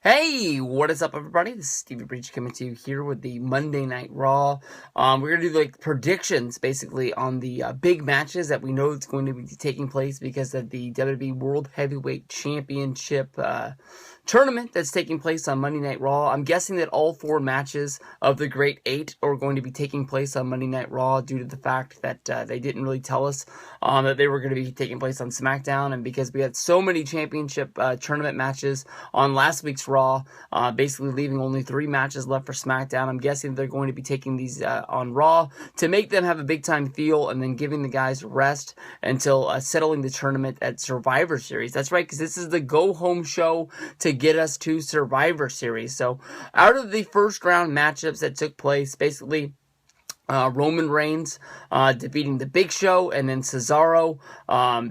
Hey, what is up, everybody? This is Stevie Breach coming to you here with the Monday Night Raw. We're gonna do like predictions, basically, on the big matches that we know it's going to be taking place because of the WWE World Heavyweight Championship tournament that's taking place on Monday Night Raw. I'm guessing that all four matches of the Great Eight are going to be taking place on Monday Night Raw due to the fact that they didn't really tell us that they were going to be taking place on SmackDown, and because we had so many championship tournament matches on last week's Raw, basically leaving only 3 matches left for SmackDown. I'm guessing they're going to be taking these on Raw to make them have a big time feel, and then giving the guys rest until settling the tournament at Survivor Series. That's right, because this is the go home show to get us to Survivor Series. So out of the first round matchups that took place, basically Roman Reigns defeating The Big Show, and then Cesaro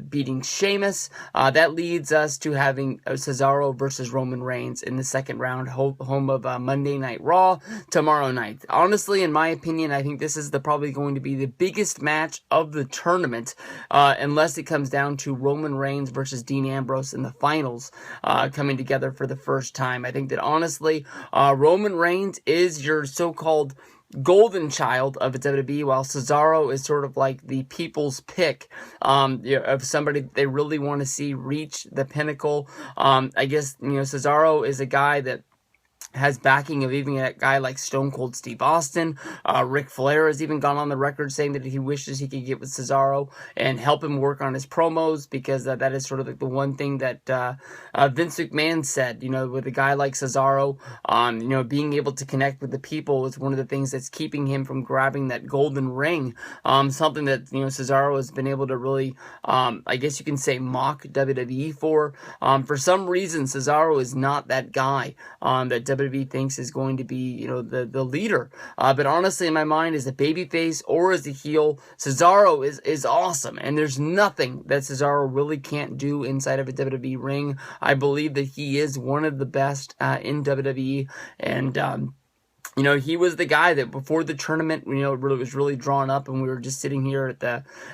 beating Sheamus. That leads us to having Cesaro versus Roman Reigns in the second round, home of Monday Night Raw tomorrow night. Honestly, in my opinion, I think this is probably going to be the biggest match of the tournament, unless it comes down to Roman Reigns versus Dean Ambrose in the finals, coming together for the first time. I think that honestly, Roman Reigns is your so-called golden child of WWE, while Cesaro is sort of like the people's pick of somebody that they really want to see reach the pinnacle. I guess, Cesaro is a guy that has backing of even a guy like Stone Cold Steve Austin. Ric Flair has even gone on the record saying that he wishes he could get with Cesaro and help him work on his promos, because that is sort of like the one thing that Vince McMahon said, with a guy like Cesaro, being able to connect with the people is one of the things that's keeping him from grabbing that golden ring. Something that, Cesaro has been able to really, I guess you can say, mock WWE for. For some reason, Cesaro is not that guy that WWE thinks is going to be, the leader. But honestly, in my mind, as a babyface or as a heel, Cesaro is awesome. And there's nothing that Cesaro really can't do inside of a WWE ring. I believe that he is one of the best in WWE. And, he was the guy that before the tournament, was really drawn up, and we were just sitting here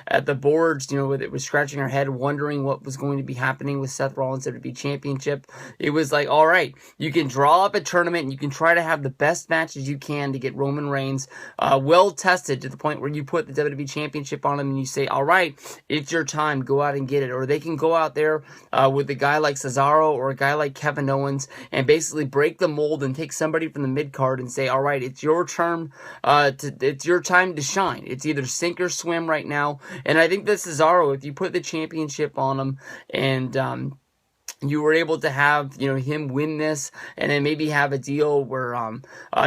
at the boards, with scratching our head, wondering what was going to be happening with Seth Rollins' WWE Championship. It was like, all right, you can draw up a tournament, and you can try to have the best matches you can to get Roman Reigns well tested to the point where you put the WWE Championship on him, and you say, all right, it's your time, go out and get it. Or they can go out there with a guy like Cesaro or a guy like Kevin Owens and basically break the mold and take somebody from the mid-card and say, all right, it's your turn. It's your time to shine. It's either sink or swim right now. And I think that Cesaro, if you put the championship on him and you were able to have, him win this, and then maybe have a deal where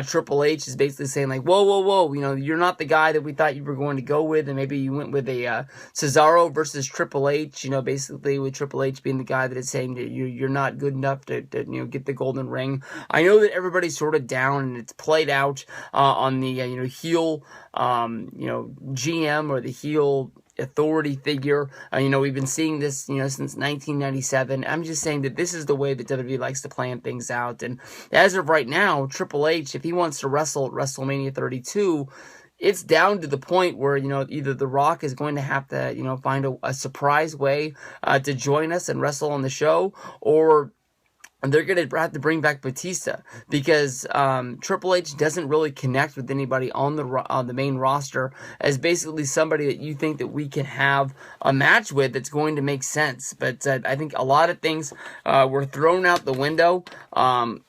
Triple H is basically saying like, whoa, you're not the guy that we thought you were going to go with, and maybe you went with a Cesaro versus Triple H, basically with Triple H being the guy that is saying that you're not good enough to get the golden ring. I know that everybody's sort of down, and it's played out on the heel GM or the heel authority figure. We've been seeing this, since 1997. I'm just saying that this is the way that WWE likes to plan things out. And as of right now, Triple H, if he wants to wrestle at WrestleMania 32, it's down to the point where, either The Rock is going to have to, find a surprise way to join us and wrestle on the show, or they're going to have to bring back Batista, because Triple H doesn't really connect with anybody on the main roster as basically somebody that you think that we can have a match with that's going to make sense. But I think a lot of things were thrown out the window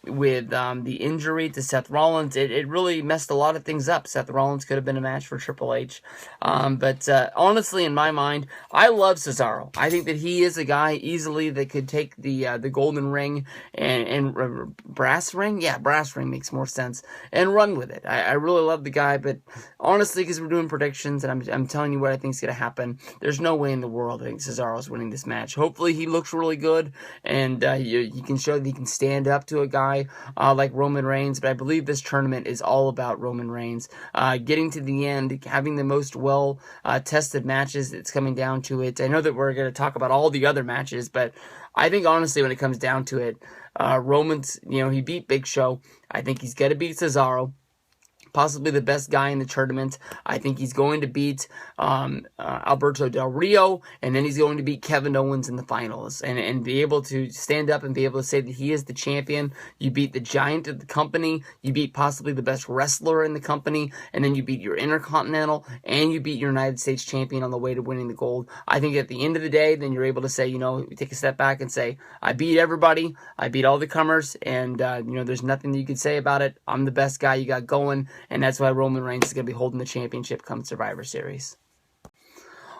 with the injury to Seth Rollins. It really messed a lot of things up. Seth Rollins could have been a match for Triple H. But honestly, in my mind, I love Cesaro. I think that he is a guy easily that could take the golden ring and brass ring? Yeah, brass ring makes more sense. And run with it. I really love the guy, but honestly, because we're doing predictions, and I'm telling you what I think is going to happen, there's no way in the world I think Cesaro's winning this match. Hopefully, he looks really good, and he can show that he can stand up to a guy like Roman Reigns, but I believe this tournament is all about Roman Reigns. Getting to the end, having the most well-tested matches, it's coming down to it. I know that we're going to talk about all the other matches, but I think honestly when it comes down to it, Roman's, he beat Big Show. I think he's going to beat Cesaro. possibly the best guy in the tournament. I think he's going to beat Alberto Del Rio, and then he's going to beat Kevin Owens in the finals, and be able to stand up and be able to say that he is the champion. You beat the giant of the company, you beat possibly the best wrestler in the company, and then you beat your Intercontinental, and you beat your United States champion on the way to winning the gold. I think at the end of the day, then you're able to say, take a step back and say, I beat everybody, I beat all the comers, and there's nothing that you could say about it. I'm the best guy you got going, and that's why Roman Reigns is going to be holding the championship come Survivor Series.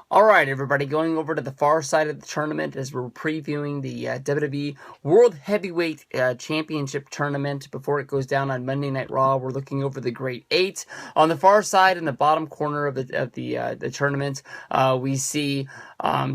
Alright, everybody, going over to the far side of the tournament as we're previewing the WWE World Heavyweight Championship Tournament before it goes down on Monday Night Raw. We're looking over the Great Eight. On the far side, in the bottom corner of the tournament, we see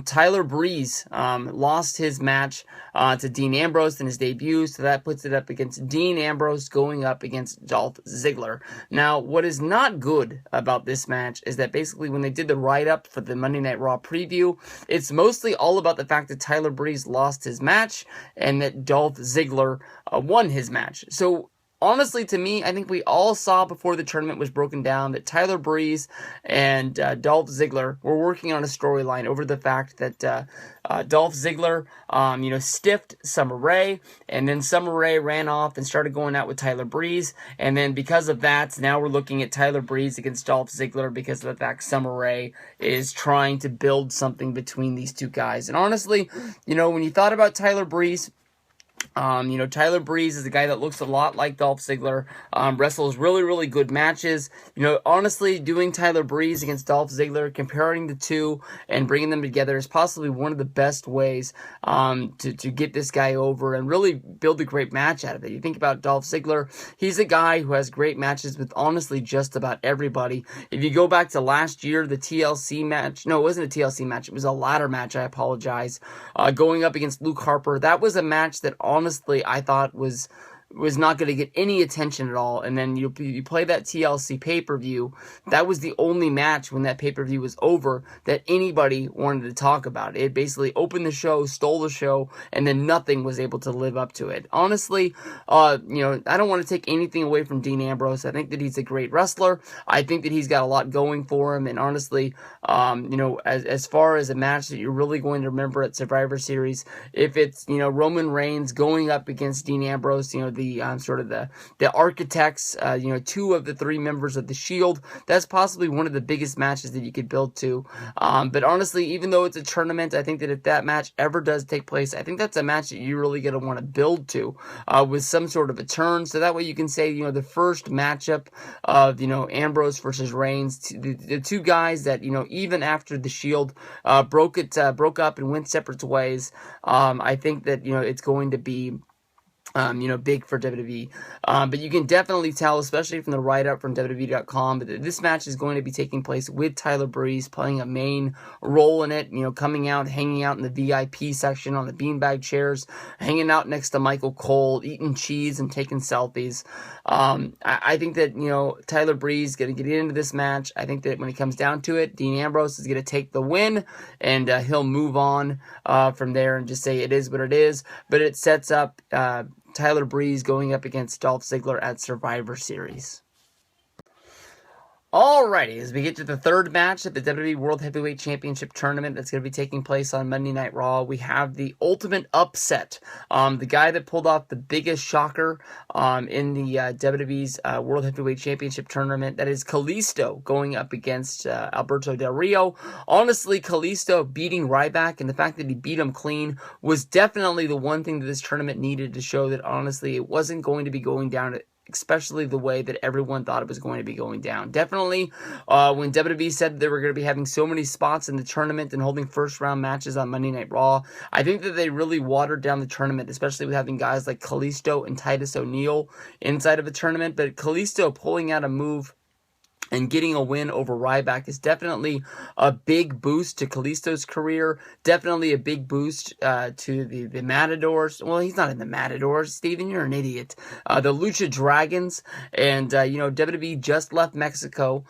Tyler Breeze lost his match to Dean Ambrose in his debut, so that puts it up against Dean Ambrose going up against Dolph Ziggler. Now, what is not good about this match is that basically when they did the write-up for the Monday Night Raw preview, it's mostly all about the fact that Tyler Breeze lost his match and that Dolph Ziggler won his match. So honestly, to me, I think we all saw before the tournament was broken down that Tyler Breeze and Dolph Ziggler were working on a storyline over the fact that Dolph Ziggler, stiffed Summer Rae, and then Summer Rae ran off and started going out with Tyler Breeze, and then because of that, now we're looking at Tyler Breeze against Dolph Ziggler because of the fact Summer Rae is trying to build something between these two guys. And honestly, when you thought about Tyler Breeze, Tyler Breeze is a guy that looks a lot like Dolph Ziggler, wrestles really, really good matches. Honestly, doing Tyler Breeze against Dolph Ziggler, comparing the two and bringing them together is possibly one of the best ways to get this guy over and really build a great match out of it. You think about Dolph Ziggler, he's a guy who has great matches with honestly just about everybody. If you go back to last year, the TLC match, no, it wasn't a TLC match, it was a ladder match, I apologize, going up against Luke Harper. That was a match that honestly I thought was not going to get any attention at all, and then you play that TLC pay-per-view. That was the only match when that pay-per-view was over that anybody wanted to talk about. It basically opened the show, stole the show, and then nothing was able to live up to it. Honestly, I don't want to take anything away from Dean Ambrose. I think that he's a great wrestler. I think that he's got a lot going for him, and honestly, as far as a match that you're really going to remember at Survivor Series, if it's, Roman Reigns going up against Dean Ambrose, the architects, two of the three members of the Shield, that's possibly one of the biggest matches that you could build to. But honestly, even though it's a tournament, I think that if that match ever does take place, I think that's a match that you're really going to want to build to with some sort of a turn. So that way you can say, the first matchup of, Ambrose versus Reigns, the two guys that, even after the Shield broke up and went separate ways, I think that, it's going to be big for WWE. But you can definitely tell, especially from the write-up from WWE.com, that this match is going to be taking place with Tyler Breeze playing a main role in it, coming out, hanging out in the VIP section on the beanbag chairs, hanging out next to Michael Cole, eating cheese and taking selfies. I think that, Tyler Breeze is going to get into this match. I think that when it comes down to it, Dean Ambrose is going to take the win, and he'll move on from there and just say it is what it is. But it sets up Tyler Breeze going up against Dolph Ziggler at Survivor Series. Alrighty, as we get to the third match at the WWE World Heavyweight Championship Tournament that's going to be taking place on Monday Night Raw, we have the ultimate upset. The guy that pulled off the biggest shocker in the WWE's World Heavyweight Championship Tournament, that is Kalisto going up against Alberto Del Rio. Honestly, Kalisto beating Ryback and the fact that he beat him clean was definitely the one thing that this tournament needed to show that honestly it wasn't going to be going down especially the way that everyone thought it was going to be going down. Definitely, when WWE said they were going to be having so many spots in the tournament and holding first-round matches on Monday Night Raw, I think that they really watered down the tournament, especially with having guys like Kalisto and Titus O'Neil inside of the tournament. But Kalisto pulling out a move And getting a win over Ryback is definitely a big boost to Kalisto's career. Definitely a big boost to the Matadors. Well, he's not in the Matadors, Steven. You're an idiot. The Lucha Dragons. And, WWE just left Mexico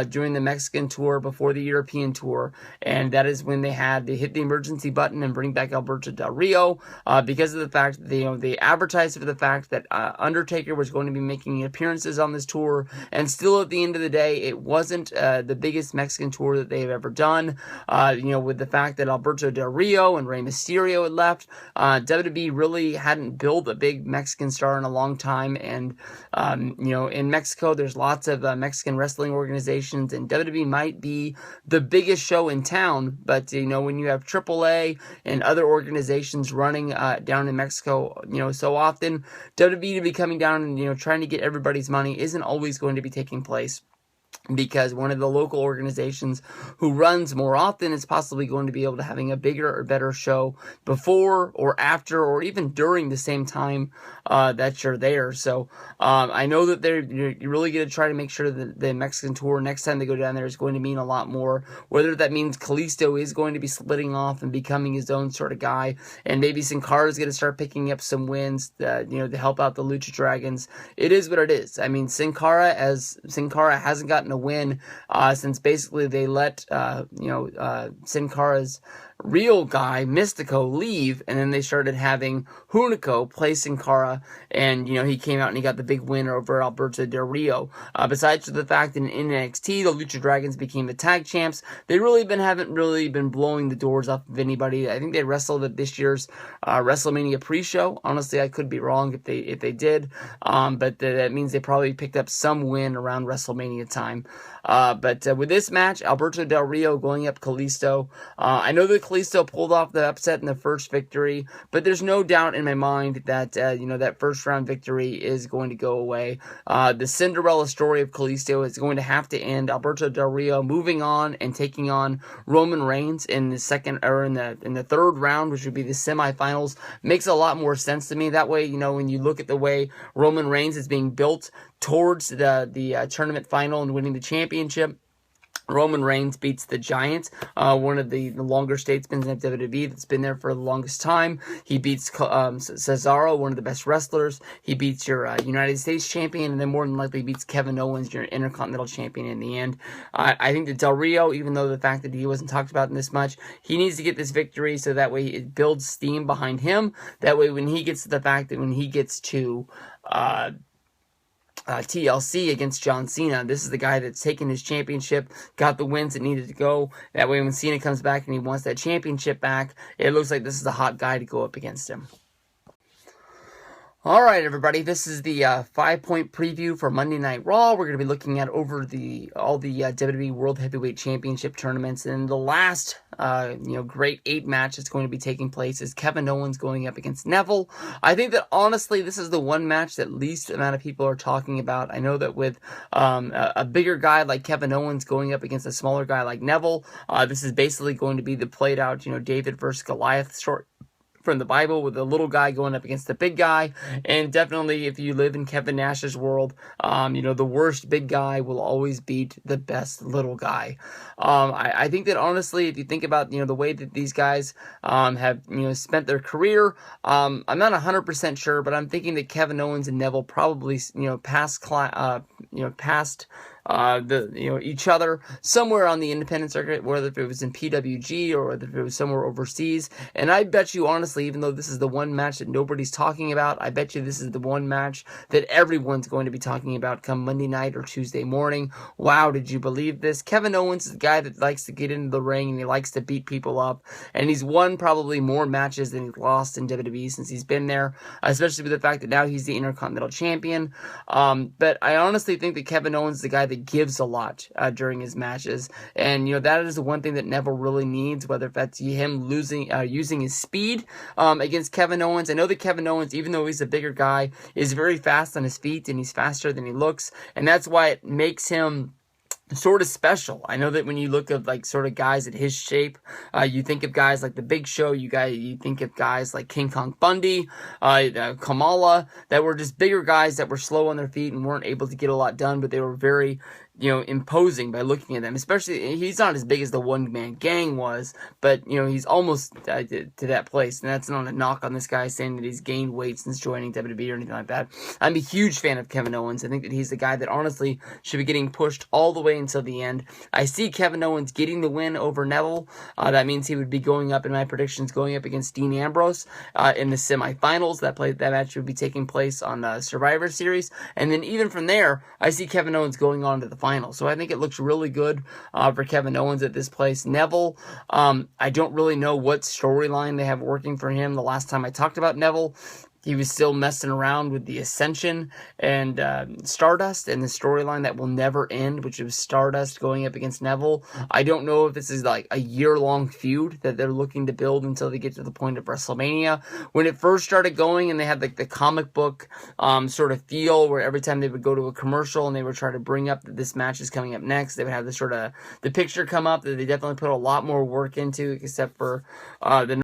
during the Mexican tour before the European tour. And that is when they hit the emergency button and bring back Alberto Del Rio because of the fact that they advertised for the fact that Undertaker was going to be making appearances on this tour. And still at the end of the day, it wasn't the biggest Mexican tour that they've ever done. With the fact that Alberto Del Rio and Rey Mysterio had left, WWE really hadn't built a big Mexican star in a long time. And, in Mexico, there's lots of Mexican wrestling organizations, and WWE might be the biggest show in town. But, when you have AAA and other organizations running down in Mexico, so often, WWE to be coming down and, trying to get everybody's money isn't always going to be taking place, because one of the local organizations who runs more often is possibly going to be able to having a bigger or better show before or after or even during the same time that you're there. So I know that you're really going to try to make sure that the Mexican tour next time they go down there is going to mean a lot more. Whether that means Kalisto is going to be splitting off and becoming his own sort of guy, and maybe Sin Cara is going to start picking up some wins to help out the Lucha Dragons. It is what it is. I mean, Sin Cara hasn't gotten a win since basically they let Sin Cara's real guy Mystico leave, and then they started having Hunico play Sin Cara, and he came out and he got the big win over Alberto Del Rio. Besides the fact that in NXT the Lucha Dragons became the tag champs, they haven't really been blowing the doors off of anybody. I think they wrestled at this year's WrestleMania pre-show. Honestly, I could be wrong if they did, but that means they probably picked up some win around WrestleMania time. But with this match, Alberto Del Rio going up Kalisto. I know that Kalisto pulled off the upset in the first victory, but there's no doubt in my mind that that first round victory is going to go away. The Cinderella story of Kalisto is going to have to end. Alberto Del Rio moving on and taking on Roman Reigns in the in the third round, which would be the semifinals, makes a lot more sense to me. That way, when you look at the way Roman Reigns is being built towards the tournament final and winning the championship, Roman Reigns beats the Giant, one of the longer statesmen in WWE that's been there for the longest time. He beats Cesaro, one of the best wrestlers. He beats your United States champion, and then more than likely beats Kevin Owens, your Intercontinental champion, in the end. I think that Del Rio, even though the fact that he wasn't talked about in this much, he needs to get this victory so that way it builds steam behind him. That way when he gets to TLC against John Cena, this is the guy that's taken his championship, got the wins that needed to go. That way when Cena comes back and he wants that championship back, it looks like this is a hot guy to go up against him. Alright, everybody, this is the 5-point preview for Monday Night Raw. We're going to be looking at all the WWE World Heavyweight Championship tournaments, and the last great 8 match that's going to be taking place is Kevin Owens going up against Neville. I think that honestly this is the one match that least amount of people are talking about. I know that with a bigger guy like Kevin Owens going up against a smaller guy like Neville, this is basically going to be the played out David versus Goliath story from the Bible, with the little guy going up against the big guy. And definitely if you live in Kevin Nash's world, the worst big guy will always beat the best little guy. I think that honestly, if you think about the way that these guys have spent their career, I'm not 100% sure, but I'm thinking that Kevin Owens and Neville probably passed each other somewhere on the independent circuit, whether if it was in PWG or whether if it was somewhere overseas. And I bet you honestly, even though this is the one match that nobody's talking about, I bet you this is the one match that everyone's going to be talking about come Monday night or Tuesday morning. Wow, did you believe this? Kevin Owens is the guy that likes to get into the ring and he likes to beat people up, and he's won probably more matches than he's lost in WWE since he's been there, especially with the fact that now he's the Intercontinental Champion. But I honestly think that Kevin Owens is the guy that gives a lot during his matches, and that is the one thing that Neville really needs, whether that's him using his speed against Kevin Owens. I know that Kevin Owens, even though he's a bigger guy, is very fast on his feet, and he's faster than he looks, and that's why it makes him sort of special. I know that when you look at sort of guys at his shape, you think of guys like the Big Show, you think of guys like King Kong Bundy, Kamala, that were just bigger guys that were slow on their feet and weren't able to get a lot done, but they were very imposing by looking at them. Especially, he's not as big as the one-man gang was, but, he's almost to that place. And that's not a knock on this guy saying that he's gained weight since joining WWE or anything like that. I'm a huge fan of Kevin Owens. I think that he's the guy that honestly should be getting pushed all the way until the end. I see Kevin Owens getting the win over Neville. That means he would be going up, in my predictions, going up against Dean Ambrose in the semifinals. That match would be taking place on the Survivor Series. And then even from there, I see Kevin Owens going on to the final. So I think it looks really good for Kevin Owens at this place. Neville, I don't really know what storyline they have working for him. The last time I talked about Neville, he was still messing around with the Ascension and Stardust and the storyline that will never end, which was Stardust going up against Neville. I don't know if this is like a year-long feud that they're looking to build until they get to the point of WrestleMania. When it first started going and they had like the comic book sort of feel where every time they would go to a commercial and they would try to bring up that this match is coming up next, they would have this sort of the picture come up that they definitely put a lot more work into, except for the